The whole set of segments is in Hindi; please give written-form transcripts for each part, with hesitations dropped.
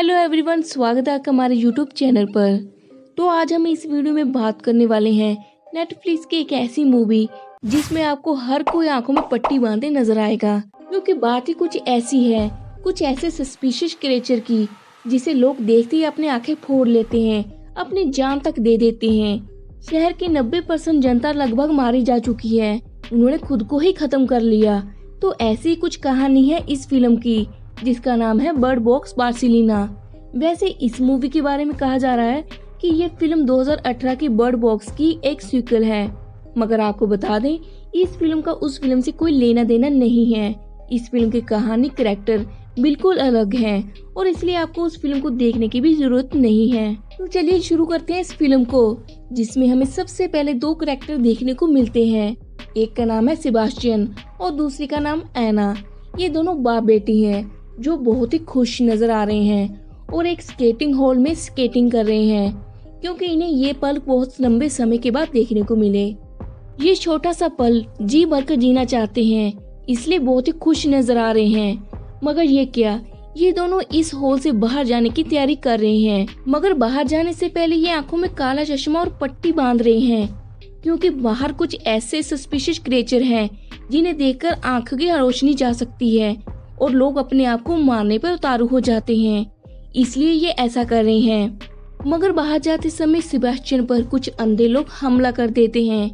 हेलो एवरीवन, स्वागत है आपका हमारे यूट्यूब चैनल पर। तो आज हम इस वीडियो में बात करने वाले हैं नेटफ्लिक्स की एक ऐसी मूवी जिसमें आपको हर कोई आंखों में पट्टी बांधे नजर आएगा, क्योंकि बात ही कुछ ऐसी है, कुछ ऐसे सस्पिशियस क्रिएचर की जिसे लोग देखते ही अपनी आंखें फोड़ लेते हैं, अपनी जान तक दे देते हैं। शहर की 90% जनता लगभग मारी जा चुकी है, उन्होंने खुद को ही खत्म कर लिया। तो ऐसी कुछ कहानी है इस फिल्म की जिसका नाम है बर्ड बॉक्स बार्सिलोना। वैसे इस मूवी के बारे में कहा जा रहा है कि ये फिल्म 2018 की बर्ड बॉक्स की एक सीक्वल है, मगर आपको बता दें इस फिल्म का उस फिल्म से कोई लेना देना नहीं है। इस फिल्म की कहानी, कैरेक्टर बिल्कुल अलग है और इसलिए आपको उस फिल्म को देखने की भी जरूरत नहीं है। तो चलिए शुरू करते हैं इस फिल्म को, जिसमें हमें सबसे पहले दो कैरेक्टर देखने को मिलते हैं। एक का नाम है सेबास्टियन और दूसरी का नाम एना। ये दोनों बाप बेटी हैं जो बहुत ही खुश नजर आ रहे हैं और एक स्केटिंग हॉल में स्केटिंग कर रहे हैं, क्योंकि इन्हें ये पल बहुत लंबे समय के बाद देखने को मिले। ये छोटा सा पल जी भर कर जीना चाहते हैं, इसलिए बहुत ही खुश नजर आ रहे हैं। मगर ये क्या, ये दोनों इस हॉल से बाहर जाने की तैयारी कर रहे हैं, मगर बाहर जाने से पहले ये आंखों में काला चश्मा और पट्टी बांध रहे हैं, क्योंकि बाहर कुछ ऐसे सस्पिशियस क्रिएचर हैं जिन्हें देखकर आंख की रोशनी जा सकती है और लोग अपने आप को मारने पर उतारू हो जाते हैं, इसलिए ये ऐसा कर रहे हैं। मगर बाहर जाते समय सेबास्टियन पर कुछ अंधे लोग हमला कर देते हैं,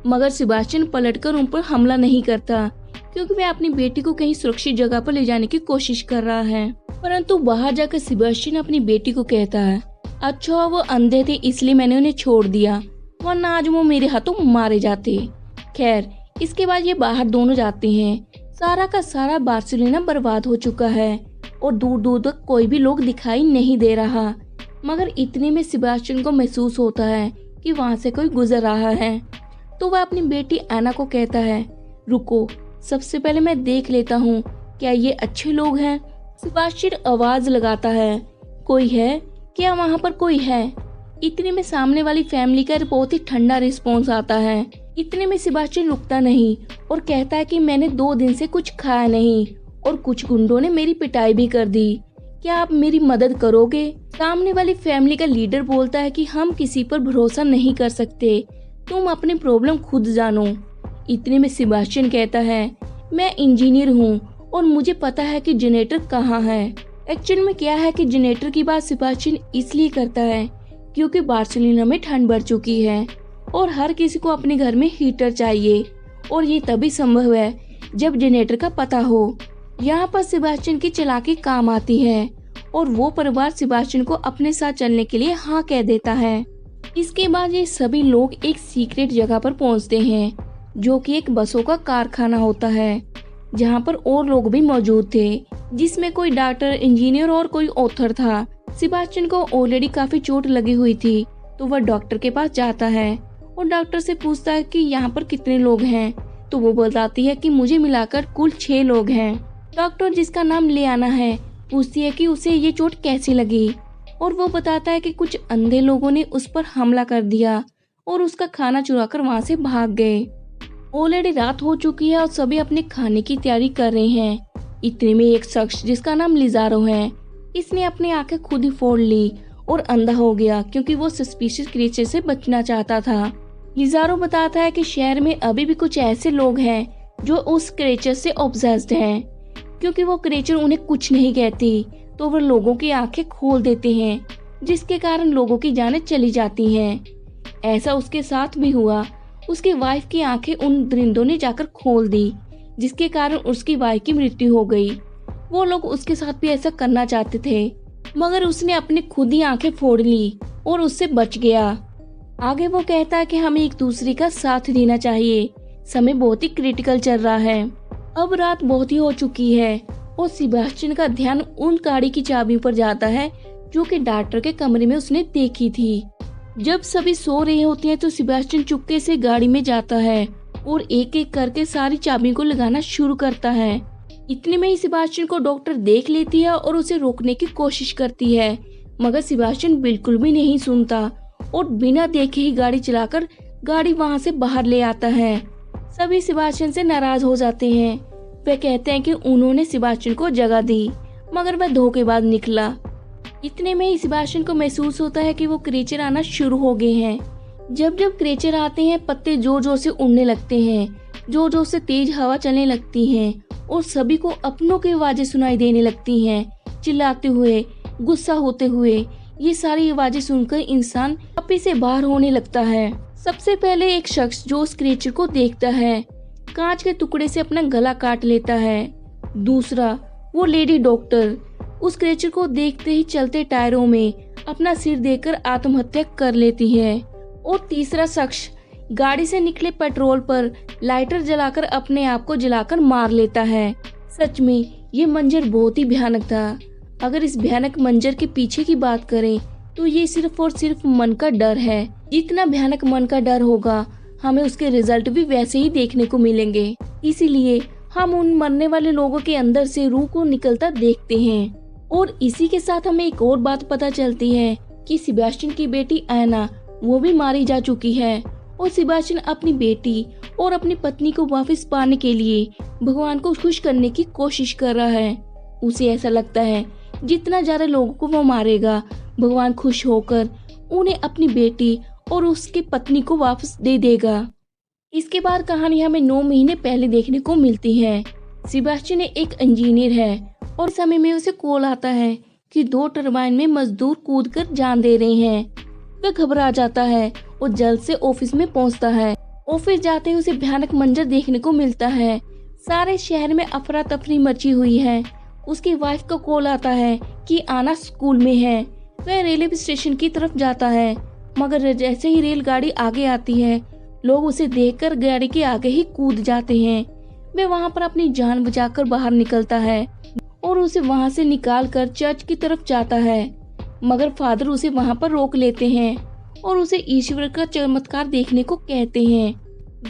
मगर सेबास्टियन पलटकर उन पर हमला नहीं करता, क्योंकि वह अपनी बेटी को कहीं सुरक्षित जगह पर ले जाने की कोशिश कर रहा है। परंतु बाहर जाकर सेबास्टियन अपनी बेटी को कहता है, अच्छा वो अंधे थे इसलिए मैंने उन्हें छोड़ दिया, वरना आज वो मेरे हाथों मारे जाते। खैर, इसके बाद ये बाहर दोनों जाते हैं। सारा का सारा बार्सिलोना बर्बाद हो चुका है और दूर दूर तक कोई भी लोग दिखाई नहीं दे रहा, मगर इतने में सेबास्टियन को महसूस होता है कि वहाँ से कोई गुजर रहा है। तो वह अपनी बेटी एना को कहता है, रुको, सबसे पहले मैं देख लेता हूँ क्या ये अच्छे लोग हैं। सेबास्टियन आवाज लगाता है, कोई है क्या, वहाँ पर कोई है। इतने में सामने वाली फैमिली का बहुत ही ठंडा रिस्पॉन्स आता है। इतने में सेबास्टियन रुकता नहीं और कहता है कि मैंने 2 दिन से कुछ खाया नहीं और कुछ गुंडों ने मेरी पिटाई भी कर दी, क्या आप मेरी मदद करोगे। सामने वाली फैमिली का लीडर बोलता है कि हम किसी पर भरोसा नहीं कर सकते, तुम अपनी प्रॉब्लम खुद जानो। इतने में सेबास्टियन कहता है, मैं इंजीनियर हूँ और मुझे पता है कि जनरेटर कहाँ है। एक्चुअल में क्या है कि जनरेटर की बात सेबास्टियन इसलिए करता है क्योंकि बार्सिलोना में ठंड बढ़ चुकी है और हर किसी को अपने घर में हीटर चाहिए, और ये तभी संभव है जब जनरेटर का पता हो। यहाँ पर सेबास्टियन की चालाकी काम आती है और वो परिवार सेबास्टियन को अपने साथ चलने के लिए हाँ कह देता है। इसके बाद ये सभी लोग एक सीक्रेट जगह पर पहुँचते हैं, जो कि एक बसों का कारखाना होता है, जहाँ पर और लोग भी मौजूद थे, जिसमें कोई डॉक्टर, इंजीनियर और कोई ऑथर था। सेबास्टियन को ऑलरेडी काफी चोट लगी हुई थी, तो वह डॉक्टर के पास जाता है और डॉक्टर से पूछता है कि यहाँ पर कितने लोग हैं, तो वो बताती है कि मुझे मिलाकर कुल 6 लोग हैं। डॉक्टर, जिसका नाम लियाना है, पूछती है कि उसे ये चोट कैसी लगी, और वो बताता है कि कुछ अंधे लोगों ने उस पर हमला कर दिया और उसका खाना चुराकर वहाँ से भाग गए। ऑलरेडी रात हो चुकी है और सभी अपने खाने की तैयारी कर रहे हैं। इतने में एक शख्स जिसका नाम लिजारो है, इसने अपनी आंखें खुद ही फोड़ ली और अंधा हो गया, क्योंकि वो सस्पिशियस क्रिएचर से बचना चाहता था। लिजारो बताता है कि शहर में अभी भी कुछ ऐसे लोग हैं जो उस क्रिएचर से ऑब्सेस्ड हैं, क्योंकि वो क्रिएचर उन्हें कुछ नहीं कहती तो वो लोगों की आंखें खोल देते हैं, जिसके कारण लोगों की जानें चली जाती हैं। ऐसा उसके साथ भी हुआ, उसकी वाइफ की आंखें उन दरिंदों ने जाकर खोल दी, जिसके कारण उसकी वाइफ की मृत्यु हो गई। वो लोग उसके साथ भी ऐसा करना चाहते थे, मगर उसने अपनी खुद ही आंखें फोड़ ली और उससे बच गया। आगे वो कहता है कि हमें एक दूसरे का साथ देना चाहिए, समय बहुत ही क्रिटिकल चल रहा है। अब रात बहुत ही हो चुकी है और सेबास्टियन का ध्यान उन गाड़ी की चाबियों पर जाता है जो कि डॉक्टर के कमरे में उसने देखी थी। जब सभी सो रहे होते हैं तो सेबास्टियन चुपके से गाड़ी में जाता है और एक एक करके सारी चाबियों को लगाना शुरू करता है। इतने में ही सेबास्टियन को डॉक्टर देख लेती है और उसे रोकने की कोशिश करती है, मगर सेबास्टियन बिल्कुल भी नहीं सुनता और बिना देखे ही गाड़ी चलाकर गाड़ी वहां से बाहर ले आता है। सभी सेबास्टियन से नाराज हो जाते हैं। वे कहते हैं कि उन्होंने सेबास्टियन को जगह दी, मगर वह धोखेबाज निकला। इतने में ही सेबास्टियन को महसूस होता है कि वो क्रिएचर आना शुरू हो गए हैं। जब जब क्रिएचर आते हैं पत्ते जोर जोर से उड़ने लगते हैं, जोर जोर से तेज हवा चलने लगती है और सभी को अपनों की आवाजें सुनाई देने लगती हैं, चिल्लाते हुए, गुस्सा होते हुए। ये सारी आवाजें सुनकर इंसान आपे से बाहर होने लगता है। सबसे पहले एक शख्स जो उस क्रिएचर को देखता है कांच के टुकड़े से अपना गला काट लेता है। दूसरा वो लेडी डॉक्टर उस क्रिएचर को देखते ही चलते टायरों में अपना सिर देकर आत्महत्या कर लेती है। और तीसरा शख्स गाड़ी से निकले पेट्रोल पर लाइटर जलाकर अपने आप को जलाकर मार लेता है। सच में ये मंजर बहुत ही भयानक था। अगर इस भयानक मंजर के पीछे की बात करें तो ये सिर्फ और सिर्फ मन का डर है। जितना भयानक मन का डर होगा हमें उसके रिजल्ट भी वैसे ही देखने को मिलेंगे। इसीलिए हम उन मरने वाले लोगों के अंदर से रूह को निकलता देखते हैं। और इसी के साथ हमें एक और बात पता चलती है कि सेबास्टियन की बेटी ऐना वो भी मारी जा चुकी है और सेबास्टियन अपनी बेटी और अपनी पत्नी को वापस पाने के लिए भगवान को खुश करने की कोशिश कर रहा है। उसे ऐसा लगता है जितना ज्यादा लोगों को वो मारेगा भगवान खुश होकर उन्हें अपनी बेटी और उसकी पत्नी को वापस दे देगा। इसके बाद कहानी हमें 9 महीने पहले देखने को मिलती है। सेबास्टियन एक इंजीनियर है और समय में उसे कॉल आता है कि 2 टरबाइन में मजदूर कूदकर जान दे रहे हैं। वह घबरा जाता है और जल्द से ऑफिस में पहुंचता है। ऑफिस जाते ही उसे भयानक मंजर देखने को मिलता है। सारे शहर में अफरा तफरी मची हुई है। उसकी वाइफ का कॉल आता है कि आना स्कूल में है। वह रेलवे स्टेशन की तरफ जाता है मगर जैसे ही रेलगाड़ी आगे आती है लोग उसे देखकर गाड़ी के आगे ही कूद जाते हैं। वह वहां पर अपनी जान बचाकर बाहर निकलता है और उसे वहां से निकालकर चर्च की तरफ जाता है मगर फादर उसे वहां पर रोक लेते हैं और उसे ईश्वर का चमत्कार देखने को कहते हैं।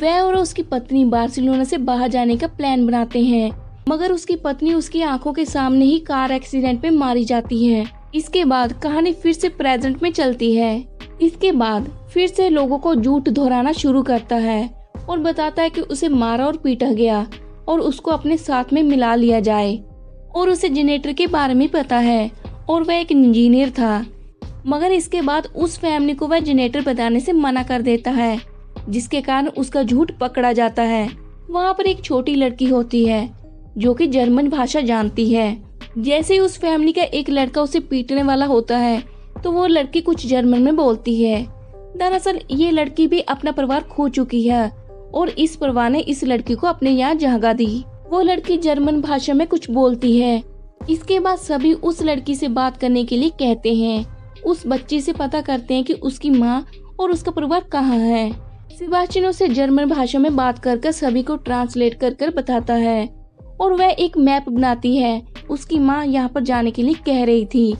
वह और उसकी पत्नी बार्सिलोना से बाहर जाने का प्लान बनाते हैं मगर उसकी पत्नी उसकी आंखों के सामने ही कार एक्सीडेंट में मारी जाती है। इसके बाद कहानी फिर से प्रेजेंट में चलती है। इसके बाद फिर से लोगों को झूठ दोहराना शुरू करता है और बताता है कि उसे मारा और पीटा गया और उसको अपने साथ में मिला लिया जाए। और उसे जनरेटर के बारे में पता है और वह एक इंजीनियर था मगर इसके बाद उस फैमिली को वह जनरेटर बताने से मना कर देता है जिसके कारण उसका झूठ पकड़ा जाता है। वहाँ पर एक छोटी लड़की होती है जो कि जर्मन भाषा जानती है। जैसे ही उस फैमिली का एक लड़का उसे पीटने वाला होता है तो वो लड़की कुछ जर्मन में बोलती है। दरअसल ये लड़की भी अपना परिवार खो चुकी है और इस परिवार ने इस लड़की को अपने यहाँ जगह दी। वो लड़की जर्मन भाषा में कुछ बोलती है। इसके बाद सभी उस लड़की से बात करने के लिए कहते हैं। उस बच्ची से पता करते हैं कि उसकी माँ और उसका परिवार कहाँ है। सेबास्टियन उसे जर्मन भाषा में बात कर सभी को ट्रांसलेट कर बताता है और वह एक मैप बनाती है। उसकी माँ यहाँ पर जाने के लिए कह रही थी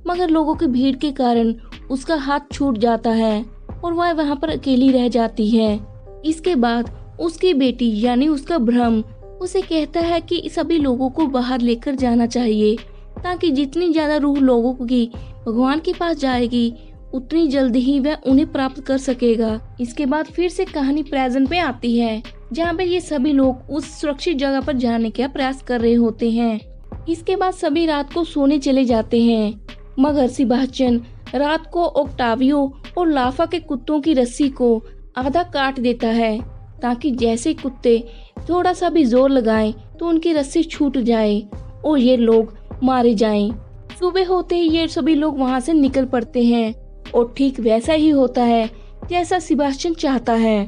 मगर लोगों की भीड़ के कारण उसका हाथ छूट जाता है और वह वहाँ पर अकेली रह जाती है। इसके बाद उसकी बेटी यानी उसका भ्रम उसे कहता है कि सभी लोगों को बाहर लेकर जाना चाहिए ताकि जितनी ज्यादा रूह लोगों की भगवान के पास जाएगी उतनी जल्दी ही वह उन्हें प्राप्त कर सकेगा। इसके बाद फिर से कहानी प्रेजेंट में आती है जहाँ पे ये सभी लोग उस सुरक्षित जगह पर जाने का प्रयास कर रहे होते हैं। इसके बाद सभी रात को सोने चले जाते हैं मगर सेबास्टियन रात को ओक्टावियो और लाफा के कुत्तों की रस्सी को आधा काट देता है ताकि जैसे कुत्ते थोड़ा सा भी जोर लगाएं तो उनकी रस्सी छूट जाए और ये लोग मारे जाएं। सुबह होते ही ये सभी लोग वहां से निकल पड़ते हैं और ठीक वैसा ही होता है जैसा सेबास्टियन चाहता है।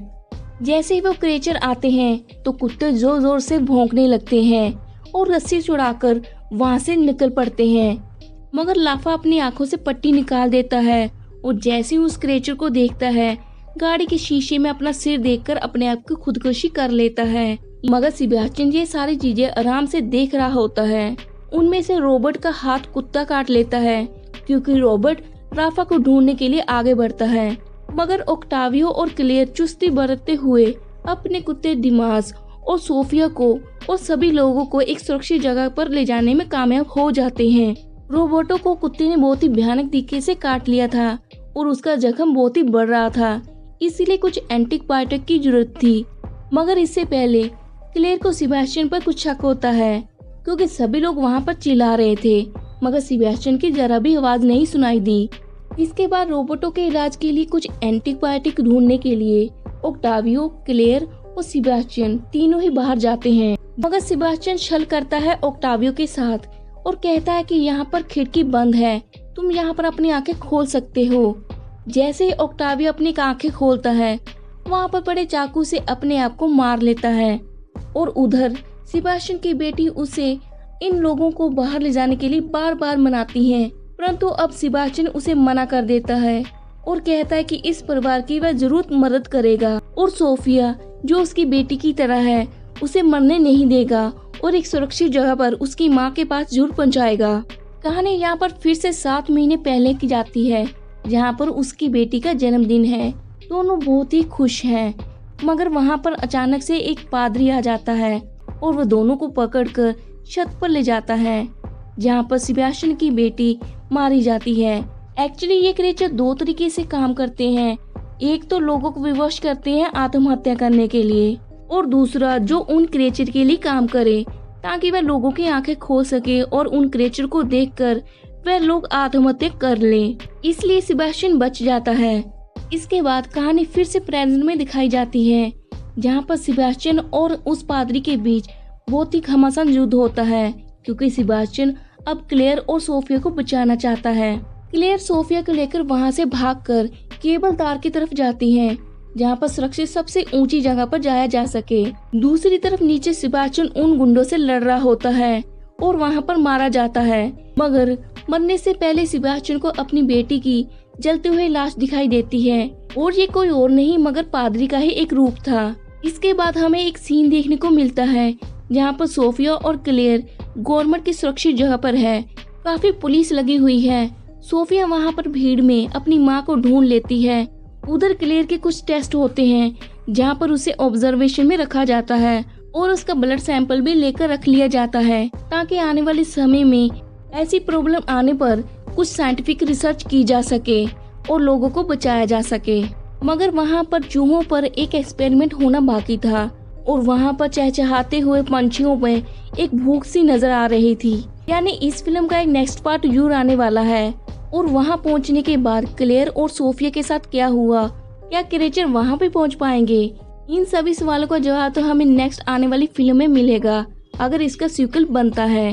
जैसे ही वो क्रिएचर आते हैं तो कुत्ते जोर जोर से भौंकने लगते हैं और रस्सी छुड़ाकर वहां से निकल पड़ते हैं मगर लाफा अपनी आंखों से पट्टी निकाल देता है और जैसे ही उस क्रिएचर को देखता है गाड़ी के शीशे में अपना सिर देखकर अपने आप को खुदकुशी कर लेता है। मगर सेबास्टियन ये सारी चीजें आराम से देख रहा होता है। उनमें से रॉबर्ट का हाथ कुत्ता काट लेता है क्योंकि रॉबर्ट राफा को ढूंढने के लिए आगे बढ़ता है मगर ओक्टावियो और क्लेयर चुस्ती बरतते हुए अपने कुत्ते दिमाग और सोफिया को और सभी लोगों को एक सुरक्षित जगह पर ले जाने में कामयाब हो जाते हैं। रोबोटो को कुत्ते ने बहुत ही भयानक तरीके से काट लिया था और उसका जख्म बहुत ही बढ़ रहा था, इसीलिए कुछ एंटीबायोटिक की जरूरत थी। मगर इससे पहले क्लेयर को सेबास्टियन पर कुछ शक होता है क्योंकि सभी लोग वहां पर चिल्ला रहे थे मगर सेबेस्टियन की जरा भी आवाज नहीं सुनाई दी। इसके बाद रोबोटों के इलाज के लिए कुछ एंटीबायोटिक ढूंढने के लिए ओक्टावियो, क्लेयर और सेबेस्टियन तीनों ही बाहर जाते हैं। मगर सेबेस्टियन छल करता है ओक्टावियो के साथ और कहता है कि यहाँ पर खिड़की बंद है, तुम यहाँ पर अपनी आंखें खोल सकते हो। जैसे ही ओक्टावियो अपनी आंखें खोलता है, वहाँ पर बड़े चाकू से अपने आप को मार लेता है। और उधर सेबेस्टियन की बेटी उसे इन लोगों को बाहर ले जाने के लिए बार बार मनाती है, परंतु अब सेबेस्टियन उसे मना कर देता है और कहता है कि इस परिवार की वह जरूर मदद करेगा और सोफिया जो उसकी बेटी की तरह है उसे मरने नहीं देगा और एक सुरक्षित जगह पर उसकी माँ के पास जरूर पहुँचाएगा। कहानी यहाँ पर फिर से 7 महीने पहले की जाती है, जहाँ पर उसकी बेटी का जन्मदिन है। दोनों बहुत ही खुश हैं, मगर वहाँ पर अचानक से एक पादरी आ जाता है और वह दोनों को पकड़कर छत पर ले जाता है, जहाँ पर सेबेस्टियन की बेटी मारी जाती है। एक्चुअली ये क्रिएचर 2 तरीके से काम करते हैं, एक तो लोगों को विवश करते हैं आत्महत्या करने के लिए और दूसरा जो उन क्रिएचर के लिए काम करे ताकि वह लोगों की आंखें खोल सके और उन क्रिएचर को देखकर वह लोग आत्महत्या कर लें। इसलिए सेबेस्टियन बच जाता है। इसके बाद कहानी फिर से प्रेजेंट में दिखाई जाती है, जहाँ पर सेबेस्टियन और उस पादरी के बीच बहुत ही घमासान युद्ध होता है, क्योंकि सेबेस्टियन अब क्लेयर और सोफिया को बचाना चाहता है। क्लेयर सोफिया को लेकर वहाँ से भागकर केबल तार की तरफ जाती है, जहाँ पर सुरक्षित सबसे ऊंची जगह पर जाया जा सके। दूसरी तरफ नीचे सेबेस्टियन उन गुंडों से लड़ रहा होता है और वहाँ पर मारा जाता है, मगर मरने से पहले सेबेस्टियन को अपनी बेटी की जलते हुए लाश दिखाई देती है और ये कोई और नहीं मगर पादरी का ही एक रूप था। इसके बाद हमें एक सीन देखने को मिलता है, जहाँ पर सोफिया और क्लेयर गवर्नमेंट की सुरक्षित जगह पर है। काफी पुलिस लगी हुई है। सोफिया वहाँ पर भीड़ में अपनी माँ को ढूंढ लेती है। उधर क्लेयर के कुछ टेस्ट होते हैं, जहाँ पर उसे ऑब्जर्वेशन में रखा जाता है और उसका ब्लड सैंपल भी लेकर रख लिया जाता है, ताकि आने वाले समय में ऐसी प्रॉब्लम आने पर कुछ साइंटिफिक रिसर्च की जा सके और लोगों को बचाया जा सके। मगर वहाँ पर चूहों पर एक एक्सपेरिमेंट होना बाकी था और वहाँ पर चहचहाते हुए पंछियों में एक भूख सी नजर आ रही थी। यानी इस फिल्म का एक नेक्स्ट पार्ट जरूर आने वाला है। और वहाँ पहुँचने के बाद क्लेयर और सोफिया के साथ क्या हुआ, क्या क्रिएचर वहाँ पे पहुँच पाएंगे, इन सभी सवालों का जवाब तो हमें नेक्स्ट आने वाली फिल्म में मिलेगा, अगर इसका सीक्वल बनता है।